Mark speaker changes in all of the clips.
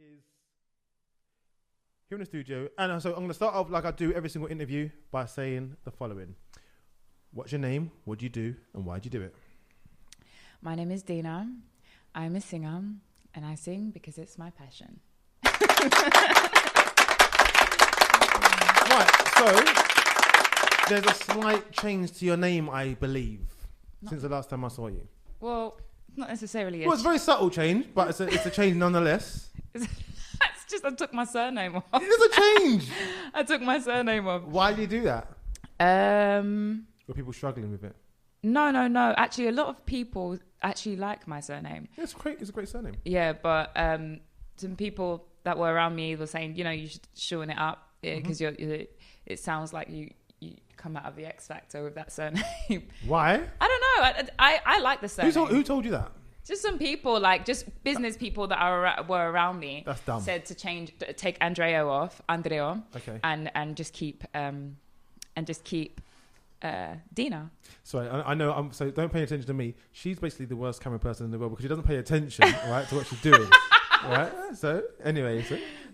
Speaker 1: is here in the studio. And so I'm going to start off like I do every single interview by saying the following. What's your name? What do you do? And why do you do it?
Speaker 2: My name is Deina. I'm a singer and I sing because it's my passion.
Speaker 1: Right, so there's a slight change to your name, I believe, since the last time I saw you.
Speaker 2: Well, not necessarily.
Speaker 1: Well, it's a very subtle change, but it's a change nonetheless.
Speaker 2: It's just I took my surname off.
Speaker 1: It is a change.
Speaker 2: I took my surname off.
Speaker 1: Why do you do that? Were people struggling with it?
Speaker 2: No. Actually, a lot of people actually like my surname.
Speaker 1: Yeah, it's great. It's a great surname.
Speaker 2: Yeah, but some people that were around me were saying, you should shorten it up because it sounds like you come out of the X Factor with that surname.
Speaker 1: Why?
Speaker 2: I don't know. I like the surname.
Speaker 1: Who told you that?
Speaker 2: Just some people, like just business people that were around me.
Speaker 1: That's dumb.
Speaker 2: Said to take Andreo off,
Speaker 1: okay,
Speaker 2: and just keep Deina.
Speaker 1: Sorry, I know. So don't pay attention to me. She's basically the worst camera person in the world because she doesn't pay attention, right, to what she's doing. Right. So anyway,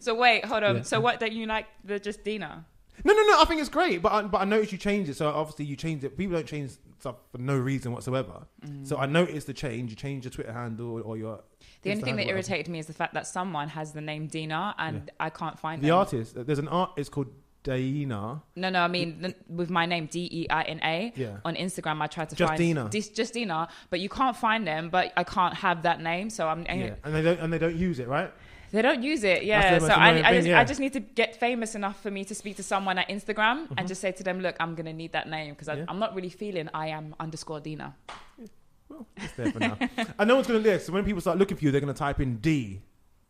Speaker 2: so wait, hold on.
Speaker 1: Yeah.
Speaker 2: So what? Don't you like the just Deina?
Speaker 1: No. I think it's great, but I noticed you changed it. So obviously you changed it. People don't change stuff for no reason whatsoever. So I noticed the change. You changed your Twitter handle or your.
Speaker 2: The only thing that irritated me is the fact that someone has the name Deina and I can't find
Speaker 1: the artist. There's an art. It's called Deina.
Speaker 2: No. I mean, with my name Deina.
Speaker 1: Yeah.
Speaker 2: On Instagram, I tried to
Speaker 1: just
Speaker 2: find
Speaker 1: Deina.
Speaker 2: Just Deina, but you can't find them. But I can't have that name, so I'm.
Speaker 1: Yeah. And they don't use it, right?
Speaker 2: They don't use it, yeah. So I just need to get famous enough for me to speak to someone at Instagram and just say to them, look, I'm going to need that name because I'm not really feeling I am _Deina.
Speaker 1: Yeah. Well, it's there for now. And no one's going to look. So when people start looking for you, they're going to type in D,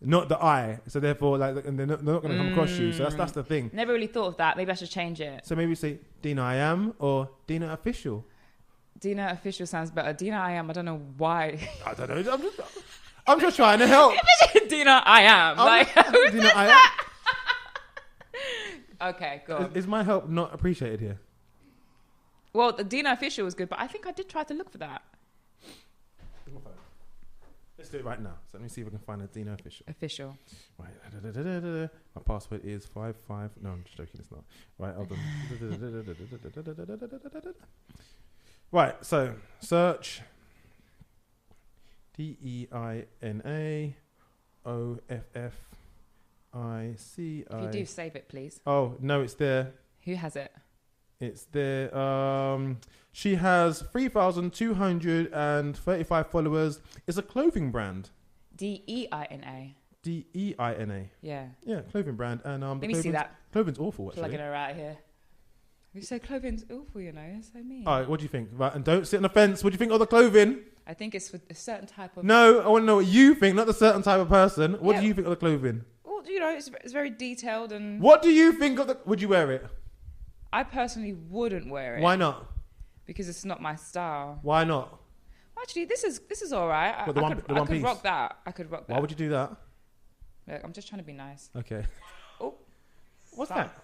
Speaker 1: not the I. So therefore, and they're not going to come across you. So that's the thing.
Speaker 2: Never really thought of that. Maybe I should change it.
Speaker 1: So maybe say Deina I am or Deina official.
Speaker 2: Deina official sounds better. Deina I am. I don't know why.
Speaker 1: I don't know. I'm just trying to help.
Speaker 2: Deina I am.
Speaker 1: Deina I
Speaker 2: am. Okay, go on.
Speaker 1: Is my help not appreciated here?
Speaker 2: Well, the Deina official was good, but I think I did try to look for that.
Speaker 1: Let's do it right now. So let me see if I can find a Deina official.
Speaker 2: Official.
Speaker 1: Right. My password is 55. No, I'm just joking. It's not. Right. Hold on. Right. So search DEINA OFFICI.
Speaker 2: If you do, save it, please.
Speaker 1: Oh no, it's there.
Speaker 2: Who has it?
Speaker 1: It's there. She has 3,235 followers. It's a clothing brand.
Speaker 2: DEINA.
Speaker 1: DEINA.
Speaker 2: Yeah.
Speaker 1: Yeah, clothing brand. And
Speaker 2: let me see that.
Speaker 1: Clothing's awful, actually.
Speaker 2: Plugging her out here. You say clothing's awful, it's so mean.
Speaker 1: All right, what do you think? Right, and don't sit on the fence. What do you think of the clothing?
Speaker 2: I think it's for a certain type of...
Speaker 1: No, I want to know what you think, not the certain type of person. What do you think of the clothing?
Speaker 2: Well, it's very detailed and...
Speaker 1: What do you think of the... Would you wear it?
Speaker 2: I personally wouldn't wear it.
Speaker 1: Why not?
Speaker 2: Because it's not my style.
Speaker 1: Why not?
Speaker 2: Actually, this is all right. I could rock that.
Speaker 1: Why would you do that?
Speaker 2: Look, I'm just trying to be nice.
Speaker 1: Okay.
Speaker 2: Oh.
Speaker 1: What's that?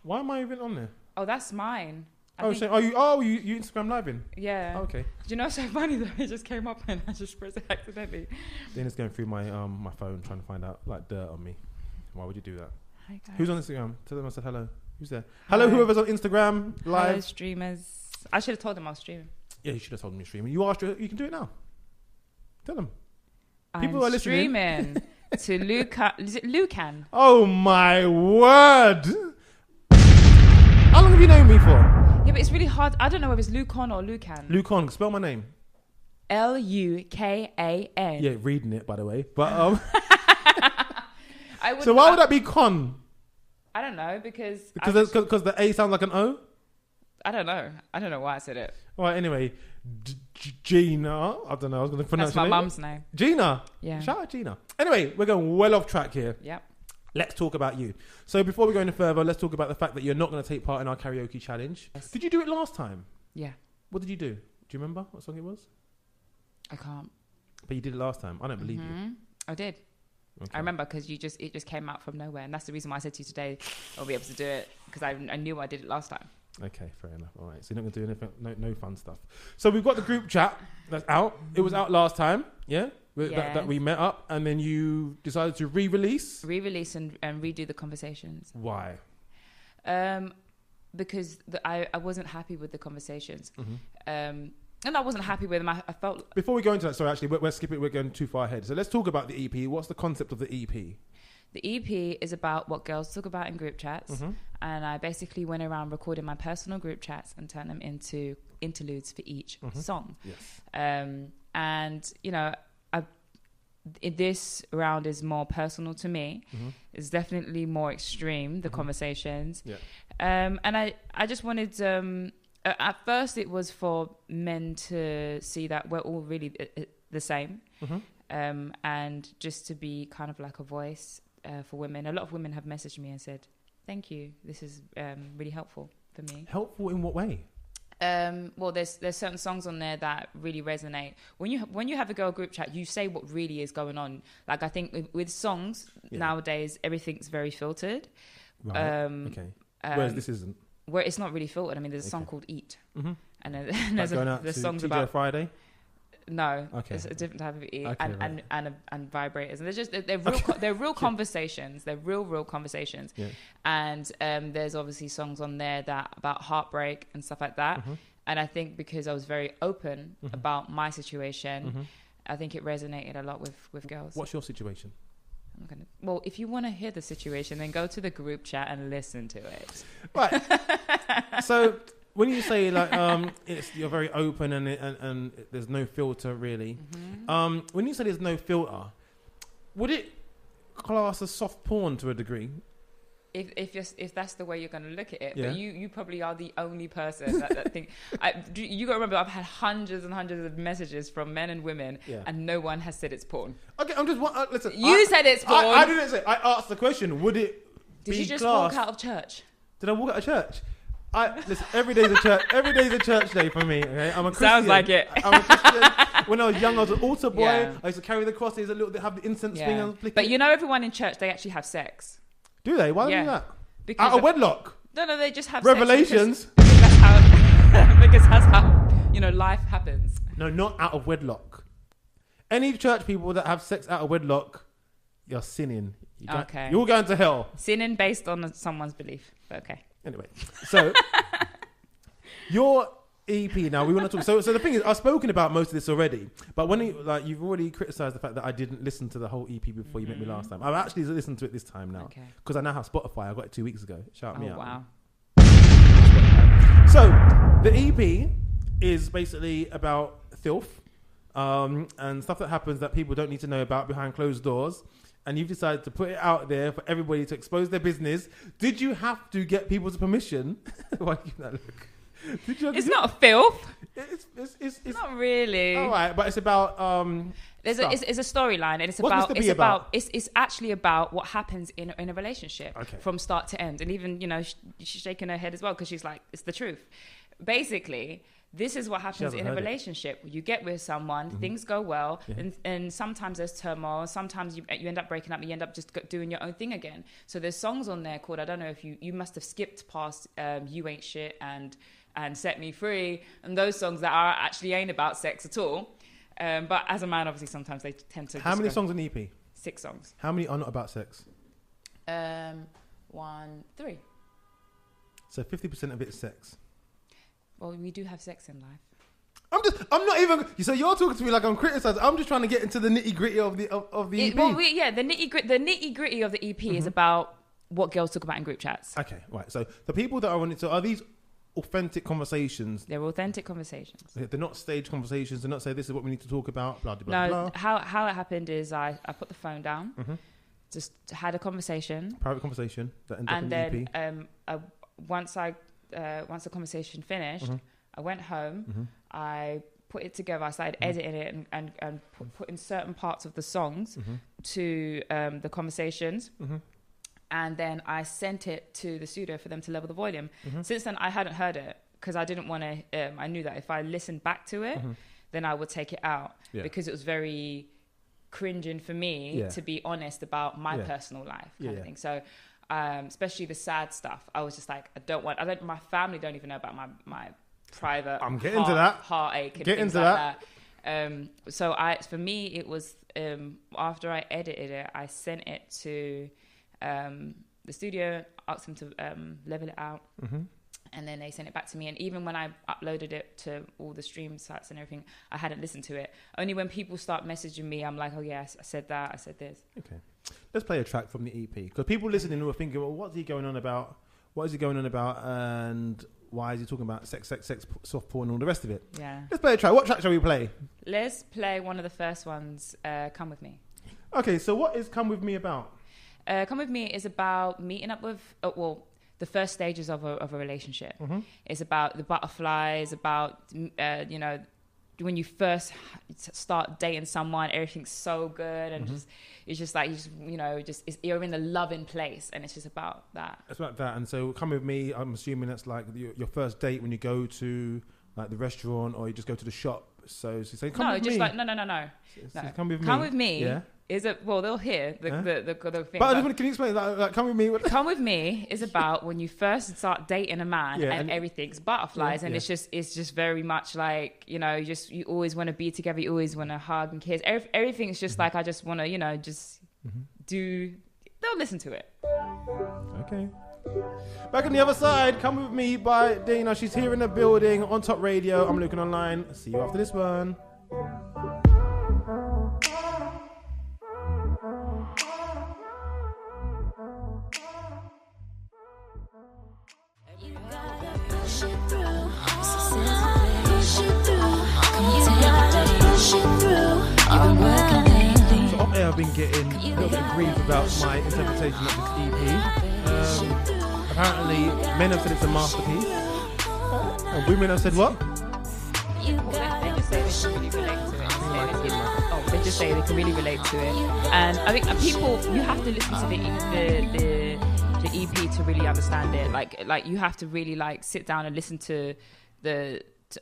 Speaker 1: Why am I even on there?
Speaker 2: Oh, that's mine.
Speaker 1: You Instagram living?
Speaker 2: Yeah.
Speaker 1: Oh, okay.
Speaker 2: Do you know what's so funny though? It just came up and I just pressed it accidentally.
Speaker 1: Deina's going through my my phone trying to find out like dirt on me. Why would you do that?
Speaker 2: Hi guys.
Speaker 1: Who's on Instagram? Tell them I said hello. Who's there? Hello, whoever's on Instagram live.
Speaker 2: Hello, streamers. I should have told them I was streaming.
Speaker 1: Yeah, you should have told them you're streaming. You can do it now. Tell them.
Speaker 2: People are listening. Streaming to Lukan. Is it Lukan?
Speaker 1: Oh my word! How long have you known me for?
Speaker 2: Yeah, but it's really hard. I don't know if it's Lukan or Lukan.
Speaker 1: Lukan, spell my name.
Speaker 2: Lukan.
Speaker 1: Yeah, reading it by the way. But so why would that be con?
Speaker 2: I don't know because
Speaker 1: the A sounds like an O.
Speaker 2: I don't know why I said it.
Speaker 1: All right, anyway, Gina. I don't know. I was going to pronounce.
Speaker 2: That's my mum's name.
Speaker 1: Gina.
Speaker 2: Yeah.
Speaker 1: Shout out Gina. Anyway, we're going well off track here.
Speaker 2: Yep.
Speaker 1: Let's talk about you. So before we go any further, let's talk about the fact that you're not going to take part in our karaoke challenge.
Speaker 2: Yes.
Speaker 1: Did you do it last time?
Speaker 2: Yeah.
Speaker 1: What did you do? Do you remember what song it was?
Speaker 2: I can't.
Speaker 1: But you did it last time. I don't believe you.
Speaker 2: I did. Okay. I remember because it just came out from nowhere, and that's the reason why I said to you today I'll be able to do it because I knew I did it last time.
Speaker 1: Okay, fair enough. All right, so you're not going to do anything, no fun stuff. So we've got the group chat that's out. It was out last time, yeah? that we met up, and then you decided to re-release
Speaker 2: and redo the conversations.
Speaker 1: Why?
Speaker 2: Because I wasn't happy with the conversations. And I wasn't happy with them. I felt...
Speaker 1: Before we go into that, sorry, actually, we're skipping. We're going too far ahead. So let's talk about the EP. What's the concept of the EP?
Speaker 2: The EP is about what girls talk about in group chats. And I basically went around recording my personal group chats and turned them into interludes for each song.
Speaker 1: Yes.
Speaker 2: And, you know, this round is more personal to me. It's definitely more extreme, the conversations. Yeah. And I just wanted... at first, it was for men to see that we're all really the same. And just to be kind of like a voice for women. A lot of women have messaged me and said, thank you. This is really helpful for me.
Speaker 1: Helpful in what way?
Speaker 2: Well, there's certain songs on there that really resonate. When you have a girl group chat, you say what really is going on. Like, I think with songs nowadays, everything's very filtered.
Speaker 1: Right. Okay. Whereas this isn't.
Speaker 2: Where it's not really filtered. I mean, there's a song called Eat. And then there's songs about
Speaker 1: Friday.
Speaker 2: No,
Speaker 1: okay.
Speaker 2: It's a different type of eat,
Speaker 1: okay,
Speaker 2: and vibrators, and they're real conversations. They're real conversations, and there's obviously songs on there that about heartbreak and stuff like that. And I think because I was very open about my situation, I think it resonated a lot with girls.
Speaker 1: What's your situation?
Speaker 2: Well, if you want to hear the situation, then go to the group chat and listen to it.
Speaker 1: Right. So when you say like you're very open and there's no filter really, when you say there's no filter, would it class as soft porn to a degree?
Speaker 2: If that's the way you're going to look at it, but you probably are the only person that think. You got to remember, I've had hundreds and hundreds of messages from men and women, and no one has said it's porn.
Speaker 1: Okay, I'm just listen.
Speaker 2: You said it's porn.
Speaker 1: I didn't say. I asked the question. Would it?
Speaker 2: Did you just walk out of church?
Speaker 1: Did I walk out of church? Listen. Every day's a church. Every day's a church day for me. Okay, I'm a Christian.
Speaker 2: Sounds like it.
Speaker 1: I'm a Christian. When I was young, I was an altar boy. Yeah. I used to carry the cross. They have the incense thing.
Speaker 2: But you know, everyone in church, they actually have sex.
Speaker 1: Do they? Why do they do that?
Speaker 2: Because
Speaker 1: out of wedlock?
Speaker 2: No, they just have
Speaker 1: Revelations.
Speaker 2: Sex because that's how life happens.
Speaker 1: No, not out of wedlock. Any church people that have sex out of wedlock, you're sinning. You're going to hell.
Speaker 2: Sinning based on someone's belief. But okay.
Speaker 1: Anyway, so your EP now, we want to talk. So the thing is, I've spoken about most of this already, but when you've already criticised the fact that I didn't listen to the whole EP before you met me last time. I've actually listened to it this time now because I now have Spotify. I got it 2 weeks ago. Shout me out.
Speaker 2: Wow.
Speaker 1: So the EP is basically about filth and stuff that happens that people don't need to know about behind closed doors. And you've decided to put it out there for everybody to expose their business. Did you have to get people's permission? Why give that look?
Speaker 2: It's not filth.
Speaker 1: It's
Speaker 2: not really.
Speaker 1: All right, but it's about
Speaker 2: it's a storyline, and it's actually about what happens in a relationship from start to end, and even she's shaking her head as well because she's like, it's the truth. Basically, this is what happens in a relationship. You get with someone, things go well, and sometimes there's turmoil. Sometimes you end up breaking up. You end up just doing your own thing again. So there's songs on there called, I don't know if you must have skipped past You Ain't Shit and Set Me Free, and those songs that actually ain't about sex at all. But as a man, obviously, sometimes they tend to.
Speaker 1: How many songs on the EP?
Speaker 2: 6 songs.
Speaker 1: How many are not about sex?
Speaker 2: 3.
Speaker 1: So 50% of it is sex.
Speaker 2: Well, we do have sex in life.
Speaker 1: I'm not even. So you're talking to me like I'm criticizing. I'm just trying to get into the nitty gritty of the EP.
Speaker 2: The nitty gritty of the EP is about what girls talk about in group chats.
Speaker 1: Okay, right. So the people that are on it, so are these authentic conversations?
Speaker 2: They're authentic conversations.
Speaker 1: They're not staged conversations. They're not saying this is what we need to talk about. Blah blah blah.
Speaker 2: No, how it happened is I put the phone down, just had a conversation,
Speaker 1: private conversation that ended up in the EP.
Speaker 2: And then once the conversation finished, I went home. I put it together. I started editing it and putting certain parts of the songs to the conversations. And then I sent it to the studio for them to level the volume. Since then, I hadn't heard it because I didn't want to. I knew that if I listened back to it, then I would take it out because it was very cringing for me to be honest about my personal life kind of thing. So. Especially the sad stuff. I was just like, my family don't even know about my private
Speaker 1: I'm getting to that.
Speaker 2: heartache and
Speaker 1: Get
Speaker 2: things
Speaker 1: into
Speaker 2: like that. So for me, it was after I edited it, I sent it to the studio, asked them to level it out. And then they sent it back to me. And even when I uploaded it to all the stream sites and everything, I hadn't listened to it. Only when people start messaging me, I'm like, oh, yes, I said that, I said this. Okay.
Speaker 1: Let's play a track from the EP. Because people listening were thinking, well, what's he going on about? What is he going on about? And why is he talking about sex, soft porn, and all the rest of it? Yeah. Let's play a track. What track shall we play?
Speaker 2: Let's play one of the first ones, Come With Me.
Speaker 1: Okay, so what is Come With Me about?
Speaker 2: Come With Me is about meeting up with... the first stages of a relationship. It's about the butterflies, about, when you first start dating someone, everything's so good. And you're in the loving place. And it's just about that. It's about that.
Speaker 1: And so Come With Me, I'm assuming that's like your first date when you go to like the restaurant or you just go to the shop. So you say, come with me.
Speaker 2: No.
Speaker 1: Come With Me.
Speaker 2: Come With Me. Yeah. They'll hear the thing.
Speaker 1: But can you explain that? Come With Me.
Speaker 2: Come With Me is about when you first start dating a man and everything's butterflies, and it's just very much like, you always want to be together, you always want to hug and kiss. Everything's just like, I just want to, do. They'll listen to it.
Speaker 1: Okay. Back on the other side, Come With Me by Deina. She's here in the building on Top Radio. I'm Lukan Online. See you after this one. I've been getting a little bit of grief about my interpretation of this EP. Apparently, men have said it's a masterpiece, and women have said what?
Speaker 2: They just say they can really relate to it. They just say they can really relate to it, and I think people, you have to listen to the EP to really understand it. Like you have to really sit down and listen to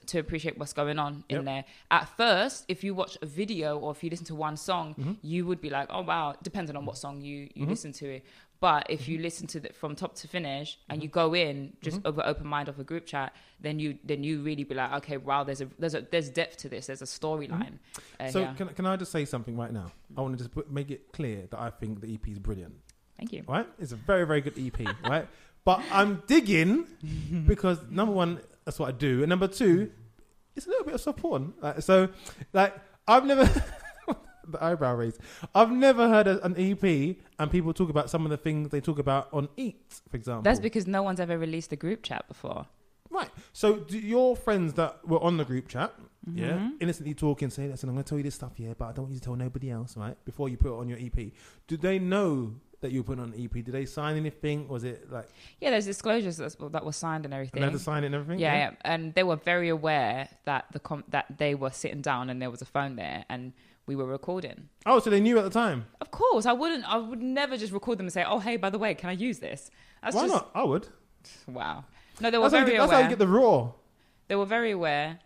Speaker 2: to appreciate what's going on in there. At first, if you watch a video or if you listen to one song, you would be like, oh wow, depending on what song you listen to it. But if you listen to it from top to finish and you go in just over open mind of a group chat, then you really be like, okay, wow, there's depth to this, there's a storyline.
Speaker 1: So can I just say something right now? I want to just make it clear that I think the EP is brilliant.
Speaker 2: Thank you.
Speaker 1: Right? It's a very, very good EP, right? But I'm digging because number one, that's what I do. And number two, it's a little bit of soft porn. I've never... the eyebrow raise. I've never heard an EP and people talk about some of the things they talk about on Eat, for example.
Speaker 2: That's because no one's ever released a group chat before.
Speaker 1: Right. So do your friends that were on the group chat, innocently talking, say, listen, I'm going to tell you this stuff, but I don't want you to tell nobody else, right? Before you put it on your EP. Do they know that you put on an EP? Did they sign anything? Was it like... Yeah,
Speaker 2: there's disclosures that were signed and everything.
Speaker 1: And they had to sign it and everything?
Speaker 2: Yeah. And they were very aware that that they were sitting down and there was a phone there and we were recording.
Speaker 1: Oh, so they knew at the time?
Speaker 2: Of course. I would never just record them and say, oh, hey, by the way, can I use this?
Speaker 1: Why not? I would.
Speaker 2: Wow. No, they were very aware.
Speaker 1: That's how you get the raw.
Speaker 2: They were very aware.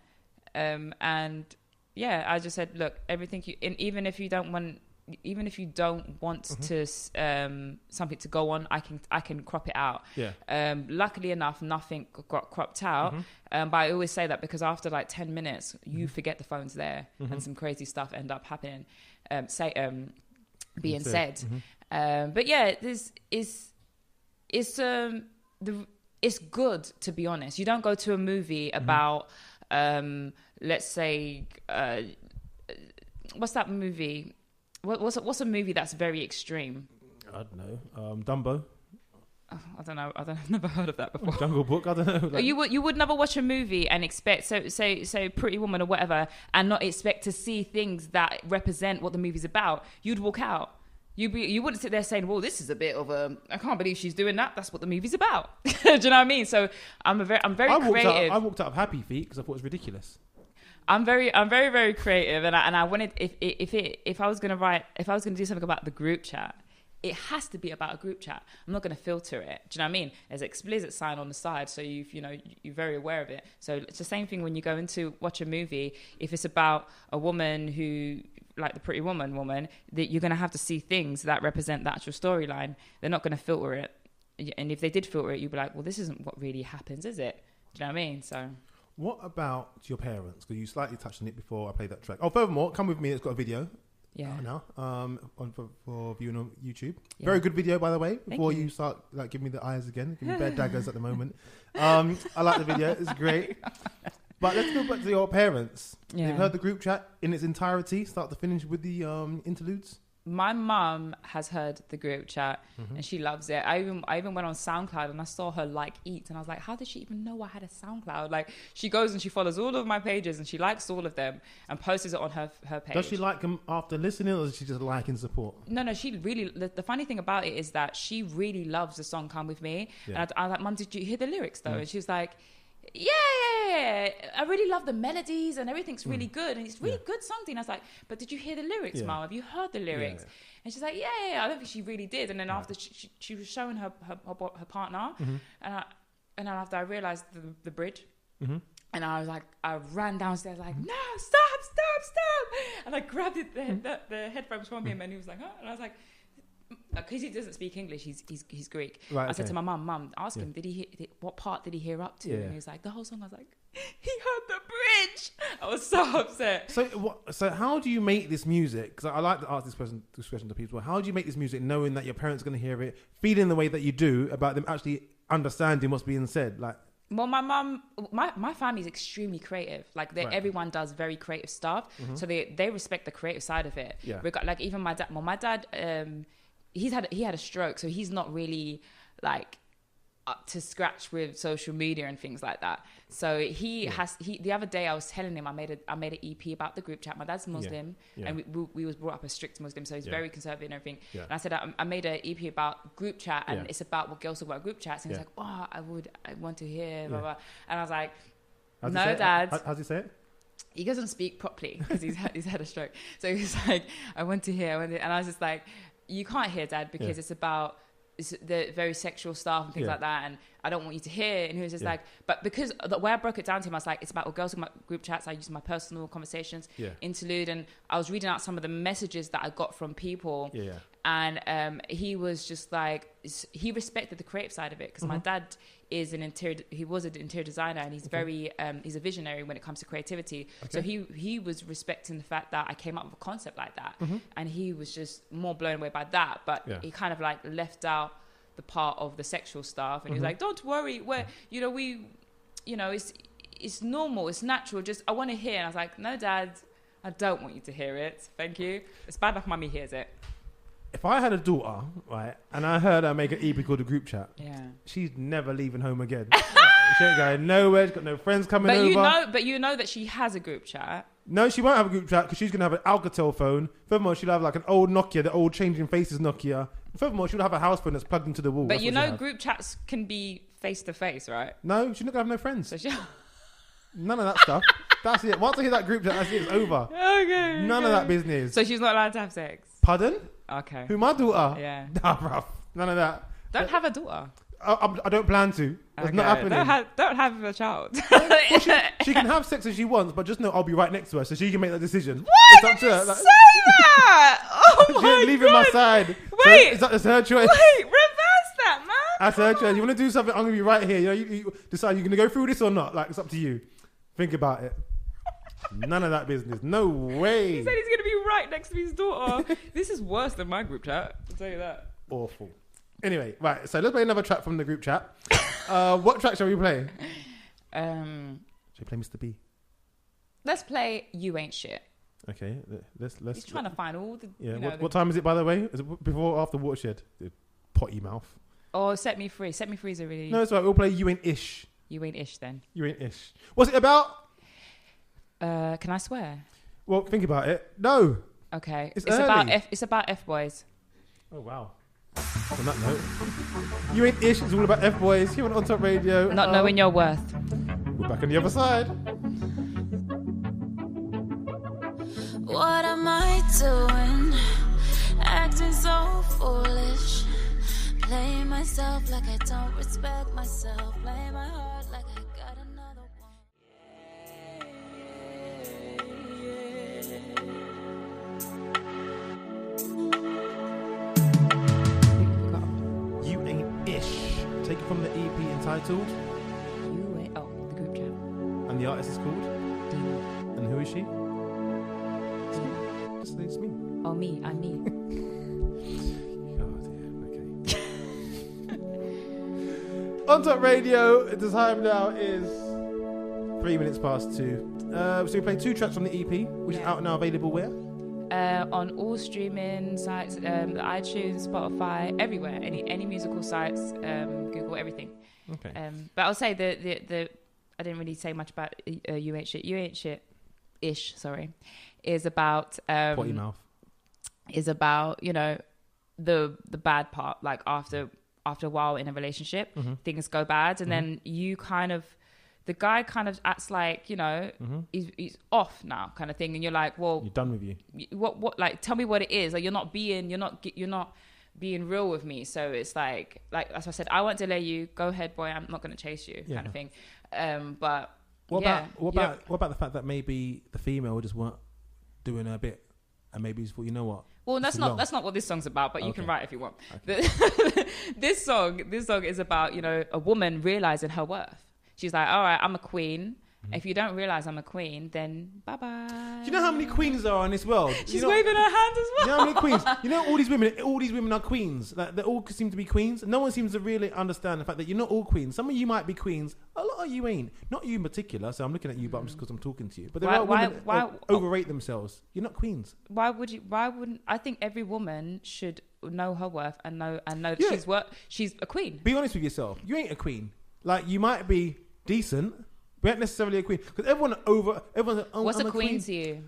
Speaker 2: And yeah, I just said, look, everything even if you don't want to something to go on, I can crop it out. Yeah. Luckily enough, nothing got cropped out. But I always say that because after like 10 minutes, you forget the phone's there and some crazy stuff end up happening, being said. But yeah, it's good, to be honest. You don't go to a movie about let's say what's that movie? What's a movie that's very extreme?
Speaker 1: I don't know. Dumbo.
Speaker 2: Oh, I don't know. I've never heard of that before.
Speaker 1: Jungle Book. I don't know.
Speaker 2: You would never watch a movie and expect so Pretty Woman or whatever, and not expect to see things that represent what the movie's about. You'd walk out. You wouldn't sit there saying, "Well, this is a bit of a. I can't believe she's doing that. That's what the movie's about." Do you know what I mean? So I'm very creative.
Speaker 1: I walked out of Happy Feet because I thought it was ridiculous.
Speaker 2: I'm very, very creative, and I wanted if I was gonna do something about the group chat, it has to be about a group chat. I'm not gonna filter it. Do you know what I mean? There's an explicit sign on the side, so you're very aware of it. So it's the same thing when you go into watch a movie. If it's about a woman who, like the Pretty Woman, that you're gonna have to see things that represent the actual storyline. They're not gonna filter it, and if they did filter it, you'd be like, well, this isn't what really happens, is it? Do you know what I mean? So.
Speaker 1: What about your parents? Because you slightly touched on it before I played that track. Oh, furthermore, Come With Me, it's got a video.
Speaker 2: Yeah.
Speaker 1: Now, for viewing on YouTube.
Speaker 2: Yeah.
Speaker 1: Very good video, by the way. Before
Speaker 2: you.
Speaker 1: you start like giving me the eyes again, giving me bad daggers at the moment. I like the video. It's great. But let's go back to your parents.
Speaker 2: Yeah.
Speaker 1: You've heard the group chat in its entirety, start to finish with the interludes.
Speaker 2: My mum has heard the group chat and she loves it. I even went on SoundCloud and I saw her like Eat and I was like, how did she even know I had a SoundCloud? Like, she goes and she follows all of my pages and she likes all of them and posts it on her page.
Speaker 1: Does she like them after listening, or does she just like and support?
Speaker 2: No, she really... The funny thing about it is that she really loves the song Come With Me.
Speaker 1: Yeah.
Speaker 2: And I was like, Mum, did you hear the lyrics though? And she was like, yeah, I really love the melodies and everything's really good and it's really good song. And I was like, but did you hear the lyrics, Mum? Have you heard the lyrics? And she's like, yeah, I don't think she really did. And then after she was showing her partner, and then after I realized the bridge, and I was like, I ran downstairs like, no, stop, and I grabbed the headphones from him, and he was like, oh, and I was like, because he doesn't speak English, he's Greek. Right, I said to my mum, ask him, what part did he hear up to? And he was like, the whole song. I was like, he heard the bridge. I was so upset.
Speaker 1: So how do you make this music? Because I like to ask this question to people. How do you make this music knowing that your parents are going to hear it, feeling the way that you do about them actually understanding what's being said? Like,
Speaker 2: well, my mum, my family is extremely creative. Like, everyone does very creative stuff. So they respect the creative side of it. Yeah. Like, even my dad. Well, my dad, he had a stroke, so he's not really like up to scratch with social media and things like that. So the other day I was telling him I made an EP about the group chat. My dad's Muslim, and we was brought up as strict Muslim, so he's very conservative and everything. And I said I made an EP about group chat, and it's about what girls talk about group chats. And he's like, oh, I want to hear blah, blah. And I was like, no, Dad.
Speaker 1: How's he say it?
Speaker 2: He doesn't speak properly because he's had a stroke. So he's like, I want to hear, and I was just like, you can't hear, Dad, because it's about the very sexual stuff and things like that, and I don't want you to hear. And he was just like, but because the way I broke it down to him, I was like, it's about what girls in my group chats. I use my personal conversations interlude, and I was reading out some of the messages that I got from people. And he was just like, he respected the creative side of it, because my dad is he was an interior designer, and he's very he's a visionary when it comes to creativity. So he was respecting the fact that I came up with a concept like that, and he was just more blown away by that. But he kind of like left out the part of the sexual stuff, and he was like, don't worry, it's normal, it's natural, just I want to hear. And I was like, no, Dad, I don't want you to hear it, thank you. It's bad enough Mummy hears it.
Speaker 1: If I had a daughter, right, and I heard her make an EP called The Group Chat, she's never leaving home again. She ain't going nowhere. She's got no friends coming over.
Speaker 2: But you know that she has a group chat.
Speaker 1: No, she won't have a group chat because she's going to have an Alcatel phone. Furthermore, she'll have like an old Nokia, the old changing faces Nokia. Furthermore, she'll have a house phone that's plugged into the wall.
Speaker 2: But group chats can be face to face, right?
Speaker 1: No, she's not going to have no friends.
Speaker 2: So
Speaker 1: none of that stuff. That's it. Once I hear that group chat, that's it. It's over.
Speaker 2: Okay.
Speaker 1: None of that business.
Speaker 2: So she's not allowed to have sex?
Speaker 1: Pardon?
Speaker 2: Okay.
Speaker 1: Who, my daughter?
Speaker 2: Yeah.
Speaker 1: Nah, bruv. None of that.
Speaker 2: Don't have a daughter.
Speaker 1: I don't plan to. It's not happening.
Speaker 2: Don't have a child.
Speaker 1: Well, she can have sex if she wants, but just know I'll be right next to her, so she can make that decision.
Speaker 2: What?
Speaker 1: It's up to her.
Speaker 2: Say that? Oh my God.
Speaker 1: She ain't leaving my side.
Speaker 2: Wait.
Speaker 1: So it's her choice.
Speaker 2: Wait, reverse that, man.
Speaker 1: That's her choice. You want to do something, I'm going to be right here. You decide you're going to go through this or not. Like, it's up to you. Think about it. None of that business. No way.
Speaker 2: He said he's going to be right next to his daughter. This is worse than my group chat. I'll tell you that.
Speaker 1: Awful. Anyway, right. So let's play another track from the group chat. What track shall we play? Shall we play Mr. B?
Speaker 2: Let's play You Ain't Shit.
Speaker 1: Okay. Let's.
Speaker 2: He's trying to find all the.
Speaker 1: Yeah. What time is it, by the way? Is it before or after Watershed? The potty mouth.
Speaker 2: Or Set Me Free. Set Me Free is a really.
Speaker 1: No, it's right. We'll play You Ain't Ish.
Speaker 2: You Ain't Ish then.
Speaker 1: You Ain't Ish. What's it about?
Speaker 2: Can I swear?
Speaker 1: Well, think about it. No.
Speaker 2: Okay.
Speaker 1: It's
Speaker 2: about F-boys.
Speaker 1: Oh, wow. On that note, You Ain't Ish is all about F-boys here on Top Radio.
Speaker 2: Not knowing your worth.
Speaker 1: We're back on the other side.
Speaker 3: What am I doing? Acting so foolish. Playing myself like I don't respect myself. Playing my heart like I got another one.
Speaker 1: You Ain't Ish. Take it from the EP entitled
Speaker 2: You Ain't. Oh, the group chat.
Speaker 1: And the artist is called
Speaker 2: Deina.
Speaker 1: And who is she? Just say it's me.
Speaker 2: Oh, me. I'm me.
Speaker 1: Oh, dear. Okay. On Top Radio, the time now is 3 minutes past 2. So we played 2 tracks from the EP, which is out now, available where?
Speaker 2: On all streaming sites, iTunes, Spotify, everywhere, any musical sites, Google, everything.
Speaker 1: Okay.
Speaker 2: But I'll say the I didn't really say much about You Ain't Shit. You Ain't Shit ish, sorry, is about
Speaker 1: Potty mouth.
Speaker 2: Is about, you know, the bad part, like after a while in a relationship, things go bad, and then you kind of, the guy kind of acts like, you know, he's off now, kind of thing, and you're like, well,
Speaker 1: you're done with you.
Speaker 2: What? Like, tell me what it is. Like, you're not being real with me. So it's like as I said, I won't delay you. Go ahead, boy. I'm not going to chase you, kind of thing. But
Speaker 1: what about the fact that maybe the female just weren't doing her bit, and maybe just thought, you know what?
Speaker 2: Well, that's not what this song's about. But you can write if you want. Okay. This song is about, you know, a woman realizing her worth. She's like, all right, I'm a queen. If you don't realize I'm a queen, then bye-bye.
Speaker 1: Do you know how many queens there are in this world?
Speaker 2: She's waving her hand as well.
Speaker 1: You know how many queens? You know, all these women are queens. Like, they all seem to be queens. No one seems to really understand the fact that you're not all queens. Some of you might be queens. A lot of you ain't. Not you in particular. So I'm looking at you, but I'm just because I'm talking to you. But there are women that overrate themselves. You're not queens. Why
Speaker 2: wouldn't? I think every woman should know her worth and know that she's a queen. Be honest
Speaker 1: with yourself. You ain't a queen. Like, you might be decent, but ain't necessarily a queen. Because everyone's
Speaker 2: what's a queen to you?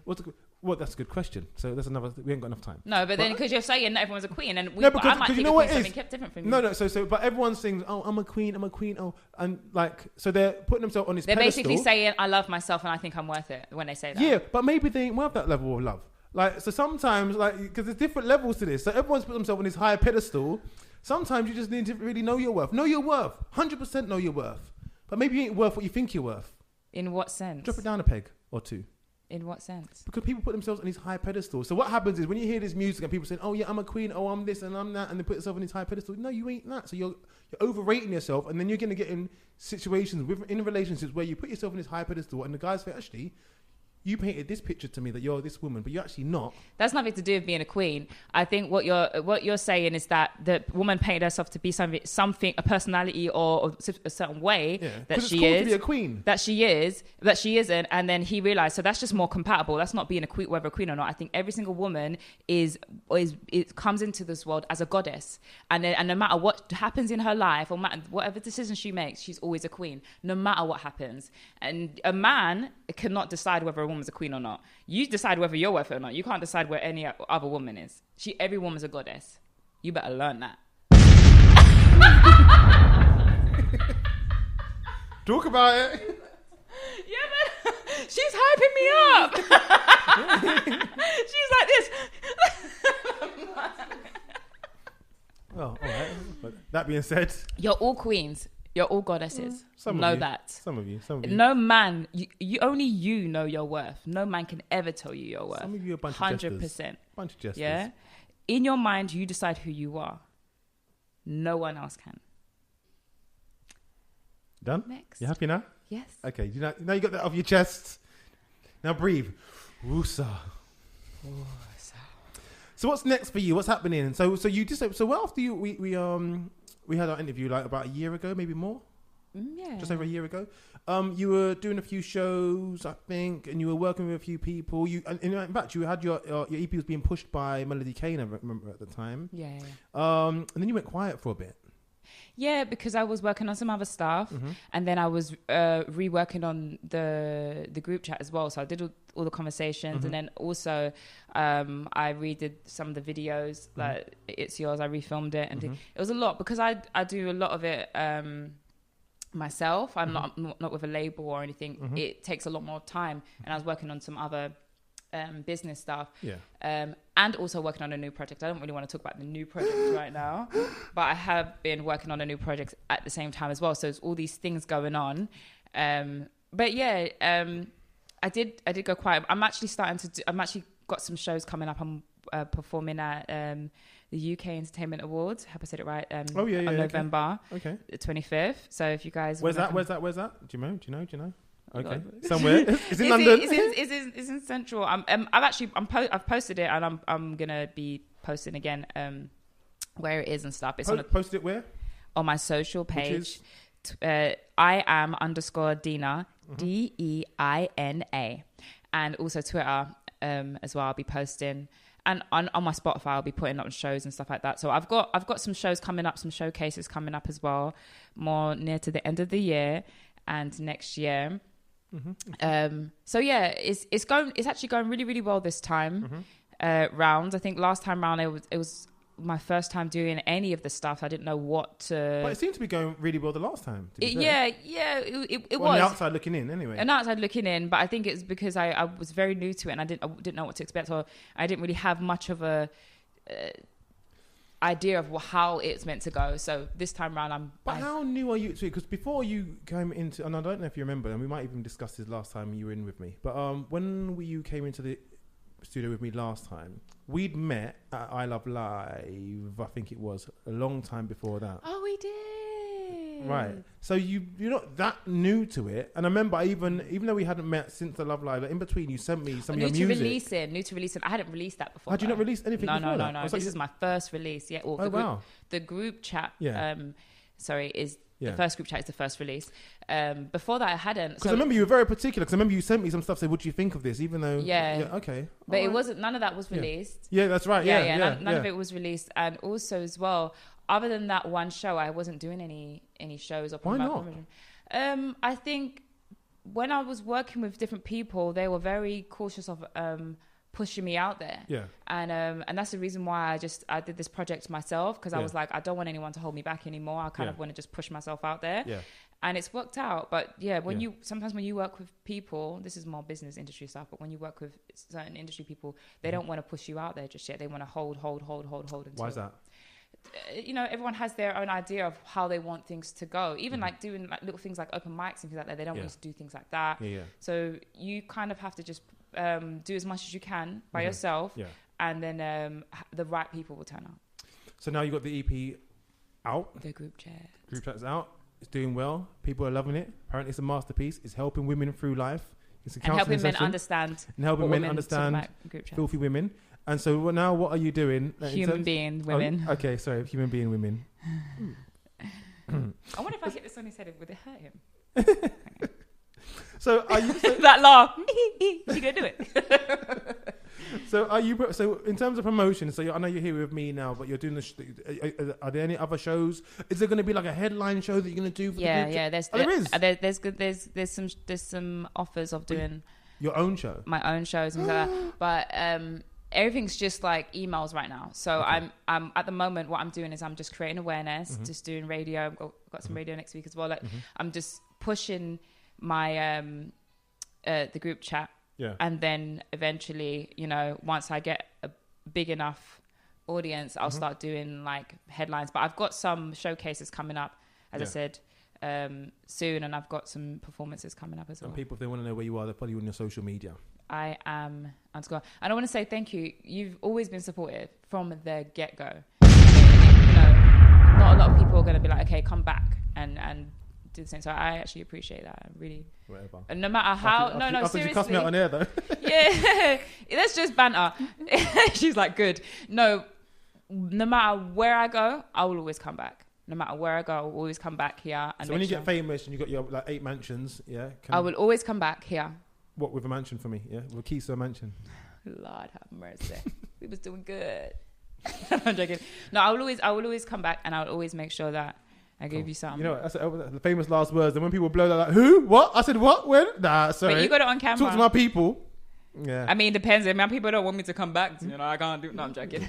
Speaker 1: Well, that's a good question. So that's another. We ain't got enough time.
Speaker 2: No, but then because you're saying that everyone's a queen, and
Speaker 1: because
Speaker 2: you know what it is. Kept different from you.
Speaker 1: No. So, but everyone's saying, "Oh, I'm a queen. Oh," and like, so they're putting themselves on this. They're pedestal.
Speaker 2: Basically saying, "I love myself, and I think I'm worth it." When they say that,
Speaker 1: yeah, but maybe they ain't worth that level of love. Like, so sometimes, like, because there's different levels to this. So everyone's put themselves on this higher pedestal. Sometimes you just need to really know your worth. Know your worth. 100% know your worth. But maybe you ain't worth what you think you're worth.
Speaker 2: In what sense?
Speaker 1: Drop it down a peg or two.
Speaker 2: In what sense?
Speaker 1: Because people put themselves on these high pedestals. So what happens is when you hear this music and people saying, "Oh yeah, I'm a queen. Oh, I'm this and I'm that," and they put themselves on these high pedestals. No, you ain't that. So you're overrating yourself, and then you're going to get in situations in relationships where you put yourself on this high pedestal, and the guys say, "Actually, you painted this picture to me that you're this woman, but you're actually not."
Speaker 2: That's nothing to do with being a queen. I think what you're saying is that the woman painted herself to be something, a personality or a certain way that she is. To be
Speaker 1: a queen.
Speaker 2: That she isn't, and then he realized. So that's just more compatible. That's not being a queen, whether a queen or not. I think every single woman comes into this world as a goddess, and no matter what happens in her life, or whatever decision she makes, she's always a queen, no matter what happens. And a man cannot decide whether a woman's a queen or not. You decide whether you're worth it or not. You can't decide where any other woman is. Every woman's a goddess. You better learn that.
Speaker 1: Talk about it.
Speaker 2: Yeah, man. She's hyping me up. She's like this.
Speaker 1: Well, all right. But that being said,
Speaker 2: you're all queens. You're all goddesses. Know that.
Speaker 1: Some of you.
Speaker 2: No man, you only you know your worth. No man can ever tell you your worth.
Speaker 1: Some of you are a bunch
Speaker 2: 100%.
Speaker 1: of jesters. Bunch of jesters.
Speaker 2: Yeah? In your mind, you decide who you are. No one else can.
Speaker 1: Done?
Speaker 2: Next.
Speaker 1: You happy now?
Speaker 2: Yes.
Speaker 1: Okay. Now you got that off your chest. Now breathe. Woosa. So what's next for you? What's happening? So after we had our interview like about a year ago, maybe more.
Speaker 2: Yeah.
Speaker 1: Just over a year ago. You were doing a few shows, I think, and you were working with a few people. In fact, you had your EP was being pushed by Melody Kane, I remember at the time.
Speaker 2: Yeah.
Speaker 1: And then you went quiet for a bit.
Speaker 2: Yeah, because I was working on some other stuff, and then I was reworking on the group chat as well. So I did all the conversations, and then also I redid some of the videos, like It's Yours. I refilmed it, and it was a lot because I do a lot of it myself. I'm not with a label or anything. It takes a lot more time, and I was working on some other business stuff.
Speaker 1: Yeah.
Speaker 2: And also working on a new project. I don't really want to talk about the new project right now, but I have been working on a new project at the same time as well. So it's all these things going on. But yeah, I did go quiet. I'm actually got some shows coming up. I'm performing at the UK Entertainment Awards. Hope I said it right. On November the 25th. So if you guys...
Speaker 1: Where's that? Do you know? Okay. Somewhere. It's in London.
Speaker 2: It's in Central. I've posted it, and I'm gonna be posting again where it is and stuff. It's
Speaker 1: posted it where?
Speaker 2: On my social page. I am _Deina, Deina, and also Twitter as well. I'll be posting. And on my Spotify, I'll be putting up shows and stuff like that. So I've got some shows coming up, some showcases coming up as well, more near to the end of the year and next year. So yeah, it's actually going really, really well this time round. I think last time round it was my first time doing any of the stuff. I didn't know what to.
Speaker 1: But it seemed to be going really well the last time.
Speaker 2: It was.
Speaker 1: On the outside looking in, anyway.
Speaker 2: An outside looking in, but I think it's because I was very new to it and I didn't know what to expect, or I didn't really have much of a idea of how it's meant to go. So this time around,
Speaker 1: how new are you to it? Because before you came into, and I don't know if you remember, and we might even discuss this last time you were in with me, but when you came into the studio with me last time, we'd met at I Love Live, I think it was a long time before that.
Speaker 2: Oh, we did.
Speaker 1: Right. So you're not that new to it. And I remember even though we hadn't met since the Love Live, in between you sent me some of your music.
Speaker 2: New to releasing. I hadn't released that before.
Speaker 1: Had you not released anything before that?
Speaker 2: No. This is my first release. Yeah. Wow. The group chat. Yeah. The first group chat is the first release. Before that, I hadn't.
Speaker 1: Because I remember you were very particular. Because I remember you sent me some stuff. Say, what do you think of this? Even though, okay.
Speaker 2: But it wasn't. None of that was released.
Speaker 1: Yeah, that's right.
Speaker 2: None of it was released. And also, as well, other than that one show, I wasn't doing any shows.
Speaker 1: Why not?
Speaker 2: I think when I was working with different people, they were very cautious of pushing me out there. Yeah. And that's the reason why I did this project myself, because I was like, I don't want anyone to hold me back anymore. I kind of want to just push myself out there. Yeah. And it's worked out. But sometimes when you work with people, this is more business industry stuff, but when you work with certain industry people, they don't want to push you out there just yet. They want to hold.
Speaker 1: Why is that?
Speaker 2: Everyone has their own idea of how they want things to go. Even like doing like little things like open mics and things like that, they don't want you to do things like that. So you kind of have to just do as much as you can by yourself, and then the right people will turn up.
Speaker 1: So now you got the EP out.
Speaker 2: The group chat.
Speaker 1: Group chat's out. It's doing well. People are loving it. Apparently, it's a masterpiece. It's helping women through life. It's a
Speaker 2: and helping men
Speaker 1: session. understand. And helping men understand filthy women. And so now, what are you doing?
Speaker 2: Human being women.
Speaker 1: Oh, okay, sorry, human being women.
Speaker 2: I wonder if I hit this on his head, would it hurt him?
Speaker 1: So are you
Speaker 2: that laugh? She gonna do it.
Speaker 1: So are you? So in terms of promotion, so I know you're here with me now, but you're doing the. Are there any other shows? Is there going to be like a headline show that you're going to do? For
Speaker 2: there is. There's some offers of doing
Speaker 1: your own show, my
Speaker 2: own shows, and like that. But everything's just like emails right now. So okay. I'm at the moment, what I'm doing is I'm just creating awareness, just doing radio. I've got some radio next week as well. Like I'm just pushing my the group chat. Yeah. And then eventually, once I get a big enough audience, I'll start doing like headlines. But I've got some showcases coming up, as I said, soon, and I've got some performances coming up as well.
Speaker 1: And people, if they want to know where you are, they'll follow you on your social media.
Speaker 2: I am _. And I want to say thank you. You've always been supportive from the get-go. Not a lot of people are going to be like, okay, come back and do the same. So I actually appreciate that. I really. Whatever. And no matter how, seriously.
Speaker 1: You cussed me out on air though.
Speaker 2: Yeah, that's just banter. She's like, good. No matter where I go, I will always come back. No matter where I go, I will always come back here. And
Speaker 1: so when you get famous and you got your like 8 mansions, yeah.
Speaker 2: I will always come back here.
Speaker 1: What, with a mansion for me? Yeah, with keys to a mansion.
Speaker 2: Lord have mercy. We was doing good. I'm joking. No, I will always come back, and I will always make sure that I gave you something.
Speaker 1: That's the famous last words. And when people blow, they're like, "Who? What?" I said, "What? When?" Nah, sorry.
Speaker 2: But you got it on camera.
Speaker 1: Talk to my people. Yeah.
Speaker 2: I mean, it depends. My people don't want me to come back. I can't do. No, I'm joking.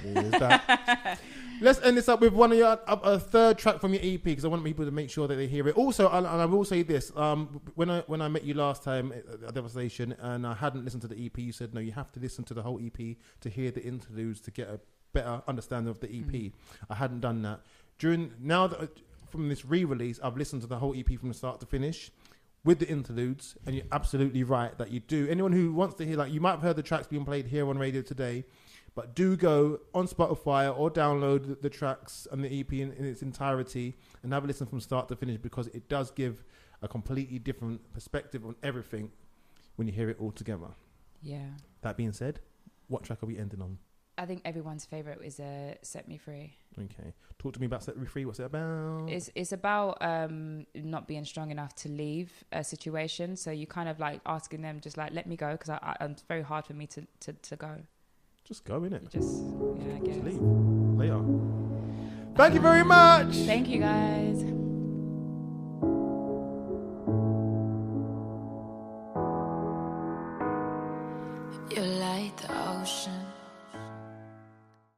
Speaker 1: Let's end this up with one of your a third track from your EP, because I want people to make sure that they hear it. Also, and I will say this: when I met you last time at Devastation, and I hadn't listened to the EP, you said no, you have to listen to the whole EP to hear the interludes to get a better understanding of the EP. I hadn't done that from this re-release. I've listened to the whole EP from the start to finish with the interludes, and you're absolutely right that you do. Anyone who wants to hear, like, you might have heard the tracks being played here on radio today, but do go on Spotify or download the tracks and the EP in its entirety and have a listen from start to finish, because it does give a completely different perspective on everything when you hear it all together.
Speaker 2: Yeah.
Speaker 1: That being said, what track are we ending on?
Speaker 2: I think everyone's favorite is Set Me Free.
Speaker 1: Okay. Talk to me about Set Me Free. What's it about?
Speaker 2: It's about not being strong enough to leave a situation. So you kind of like asking them just like, let me go, because it's very hard for me to go.
Speaker 1: Just go, innit?
Speaker 2: I guess.
Speaker 1: Just leave. Later. Thank you very much.
Speaker 2: Thank you, guys.
Speaker 3: You're like the ocean.